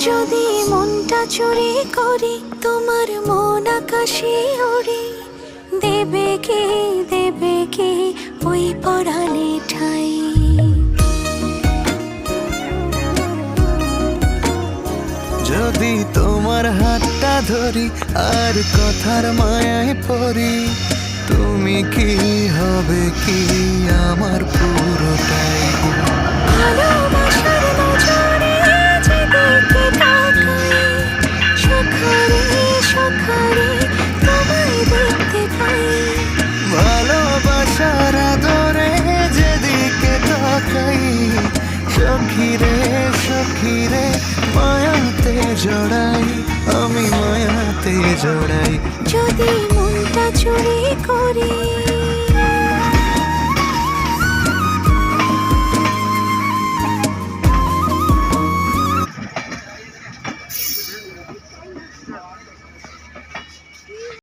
যদি মনটা চুরি করি তোমার মন আকাশে ওড়ে, দেবে কে ওই পরাণে ঠাই। যদি তোমার হাতটা ধরি আর কথার মায়ায় পড়ি, তুমি কি হবে কি আমার পুরোটাই। ভালোবাসার নজরে যেদিকে তাকাই, সখারে সখারে তোমায় দেখতে পাই। ভালোবাসার আদরে যেদিকে তাকাই, সখিরে সখিরে মায়াতে জড়াই, আমি মায়াতে জড়াই। যদি মনটা চুরি করি